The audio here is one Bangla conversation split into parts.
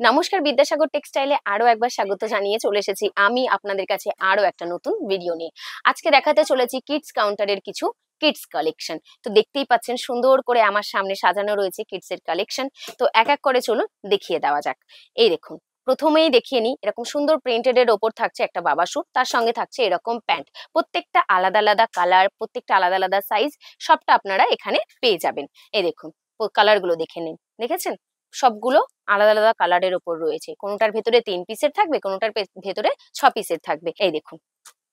নমস্কার, বিদ্যাসাগর টেক্সটাইলে আরো একবার স্বাগত জানিয়ে চলে এসেছি আমি আপনাদের কাছে আরো একটা নতুন ভিডিও নিয়ে। আজকে দেখাতে চলেছি কিডস কাউন্টারের কিছু কিডস কালেকশন। তো দেখতেই পাচ্ছেন সুন্দর করে আমার সামনে সাজানো রয়েছে কিডস এর কালেকশন। তো এক এক করে চলুন দেখিয়ে দেওয়া যাক। এই দেখুন, প্রথমেই দেখিয়ে নিই, এরকম সুন্দর প্রিন্টেড এর ওপর থাকছে একটা বাবা স্যুট, তার সঙ্গে থাকছে এরকম প্যান্ট। প্রত্যেকটা আলাদা আলাদা কালার, প্রত্যেকটা আলাদা আলাদা সাইজ, সবটা আপনারা এখানে পেয়ে যাবেন। এই দেখুন, কালার গুলো দেখে নিন, দেখেছেন সবগুলো আলাদা আলাদা কালারের ওপর রয়েছে। কোনোটার ভেতরে 3 পিসের থাকবে, কোনোটার ভেতরে 6 পিসের থাকবে। এই দেখুন,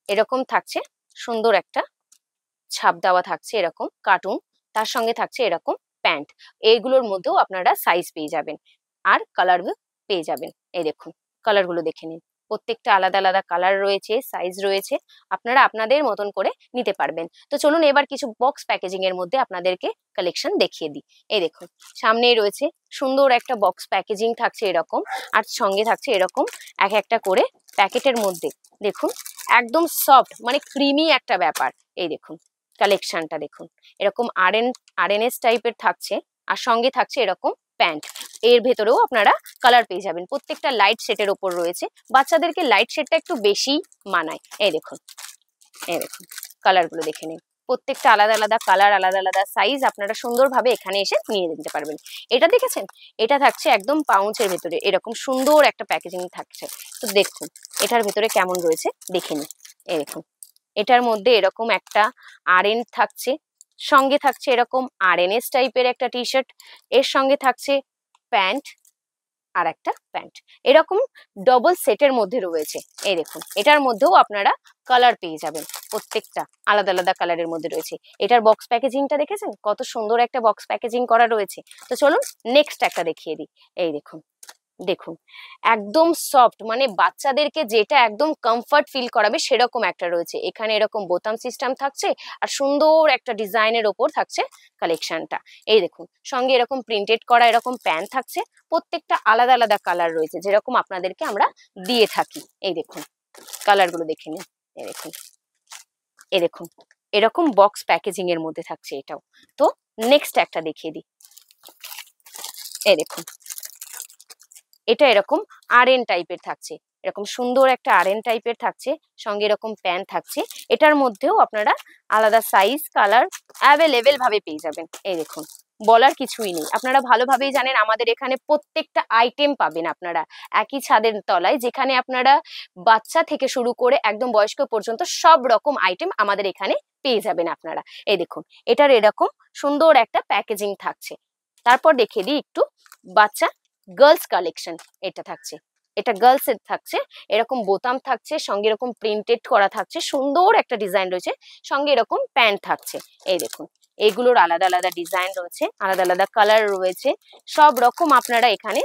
এরকম থাকছে সুন্দর একটা ছাপ দেওয়া থাকছে, এরকম কার্টুন, তার সঙ্গে থাকছে এরকম প্যান্ট। এইগুলোর মধ্যেও আপনারা সাইজ পেয়ে যাবেন আর কালার পেয়ে যাবেন। এই দেখুন, কালারগুলো দেখে নিন, প্রত্যেকটা আলাদা আলাদা কালার রয়েছে, সাইজ রয়েছে, আপনারা আপনাদের মতন করে নিতে পারবেন। তো চলুন এবার কিছু বক্স প্যাকেজিং এর মধ্যে আপনাদেরকে কালেকশন দেখিয়ে দিই। এই দেখুন, সামনেই রয়েছে সুন্দর একটা বক্স প্যাকেজিং থাকছে এরকম, আর সঙ্গে থাকছে এরকম এক একটা করে প্যাকেটের মধ্যে। দেখুন, একদম সফট মানে ক্রিমি একটা ব্যাপার। এই দেখুন কালেকশনটা দেখুন, এরকম আরএনএস টাইপের থাকছে, আর সঙ্গে থাকছে এরকম প্যান্ট। এর ভেতরেও আপনারা কালার পেয়ে যাবেন, প্রত্যেকটা লাইট শেডের ওপর রয়েছে। বাচ্চাদেরকে লাইট শেডটা একটু বেশি মানায়। এই দেখুন, এই দেখুন কালারগুলো দেখে নিন, প্রত্যেকটা আলাদা আলাদা কালার, আলাদা আলাদা সাইজ, আপনারা সুন্দরভাবে এখানে এসে নিয়ে নিতে পারবেন। এটা দেখেছেন, এটা থাকছে একদম পাউচের ভেতরে, এরকম সুন্দর একটা প্যাকেজিং থাকছে। তো দেখুন এটার ভেতরে কেমন রয়েছে দেখে নিন। এই দেখুন, এটার মধ্যে এরকম একটা আরএন থাকছে, সঙ্গে থাকছে এরকম আরএনএস টাইপের একটা টি শার্ট, এর সঙ্গে থাকছে প্যান্ট আর একটা প্যান্ট, এরকম ডবল সেটের মধ্যে রয়েছে। এই দেখুন, এটার মধ্যেও আপনারা কালার পেয়ে যাবেন, প্রত্যেকটা আলাদা আলাদা কালারের মধ্যে রয়েছে। এটার বক্স প্যাকেজিংটা দেখেছেন, কত সুন্দর একটা বক্স প্যাকেজিং করা রয়েছে। তো চলুন নেক্সট একটা দেখিয়ে দিই। এই দেখুন, দেখুন একদম সফট, মানে বাচ্চাদেরকে যেটা একদম কমফর্ট ফিল করাবে সেরকম একটা রয়েছে। এখানে এরকম বোতাম সিস্টেম থাকছে, আর সুন্দর একটা ডিজাইনের ওপর থাকছে কালেকশনটা। এই দেখুন, সঙ্গে এরকম প্রিন্টেড করা এরকম প্যান্ট থাকছে, প্রত্যেকটা আলাদা আলাদা কালার রয়েছে যেরকম আপনাদেরকে আমরা দিয়ে থাকি। এই দেখুন কালারগুলো দেখে নিন। এই দেখুন, এই দেখুন এরকম বক্স প্যাকেজিং এর মধ্যে থাকছে এটাও। তো নেক্সট একটা দেখিয়ে দিই। এই দেখুন, এটা এরকম আরএন টাইপের থাকছে, এরকম সুন্দর একটা আরএন টাইপের থাকছে, সঙ্গে এরকম প্যান্ট থাকছে। এটার মধ্যেও আপনারা আলাদা সাইজ, কালার অ্যাভেলেবেল ভাবে পেয়ে যাবেন। এই দেখুন, বলার কিছুই নেই, আপনারা ভালোভাবেই জানেন আমাদের এখানে প্রত্যেকটা আইটেম পাবেন আপনারা একই ছাদের তলায়, যেখানে আপনারা বাচ্চা থেকে শুরু করে একদম বয়স্ক পর্যন্ত সব রকম আইটেম আমাদের এখানে পেয়ে যাবেন আপনারা। এই দেখুন, এটার এরকম সুন্দর একটা প্যাকেজিং থাকছে। তারপর দেখিয়ে দিই একটু বাচ্চা গার্লস কালেকশন। এটা থাকছে, এটা গার্লস এর থাকছে, এরকম বোতাম থাকছে, সঙ্গে এরকম প্রিন্টেড করা থাকছে, সুন্দর একটা ডিজাইন রয়েছে, সঙ্গে এরকম প্যান্ট থাকছে। এই দেখুন, এগুলোর আলাদা আলাদা ডিজাইন রয়েছে, আলাদা আলাদা কালার রয়েছে, সব রকম আপনারা এখানে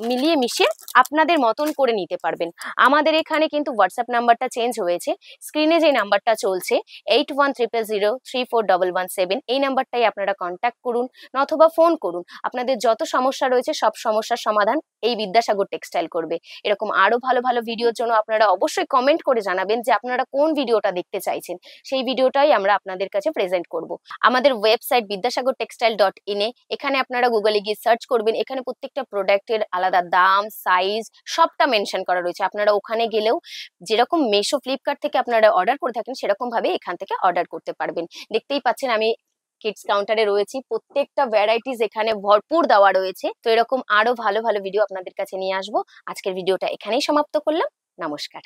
মিলিয়ে মিশিয়ে আপনাদের মতন করে নিতে পারবেন। আমাদের এখানে কিন্তু হোয়াটসঅ্যাপ নাম্বারটা চেঞ্জ হয়েছে, স্ক্রিনে যে নাম্বারটা চলছে 8100034117, এই নাম্বারটাই আপনারা কন্ট্যাক্ট করুন, অথবা ফোন করুন। আপনাদের যত সমস্যা রয়েছে সব সমস্যার সমাধান এই বিদ্যাসাগর টেক্সটাইল করবে। এরকম আরো ভালো ভালো ভিডিওর জন্য আপনারা অবশ্যই কমেন্ট করে জানাবেন যে আপনারা কোন ভিডিওটা দেখতে চাইছেন, সেই ভিডিওটাই আমরা আপনাদের কাছে প্রেজেন্ট করব। আমাদের ওয়েবসাইট vidyasagartextile.in এ, এখানে আপনারা গুগলে গিয়ে সার্চ করবেন, এখানে প্রত্যেকটা প্রোডাক্টের আলাদা দাম, সাইজ সবটা মেনশন করা রয়েছে। আপনারা ওখানে গেলেও যেরকম মেশো, ফ্লিপকার্ট থেকে আপনারা অর্ডার করে থাকেন সেরকম ভাবে এখান থেকে অর্ডার করতে পারবেন। দেখতেই পাচ্ছেন আমি কিডস কাউন্টারে রয়েছি, প্রত্যেকটা ভ্যারাইটিস এখানে ভরপুর দেওয়া রয়েছে। তো এরকম আরো ভালো ভালো ভিডিও আপনাদের কাছে নিয়ে আসবো। আজকের ভিডিওটা এখানেই সমাপ্ত করলাম। নমস্কার।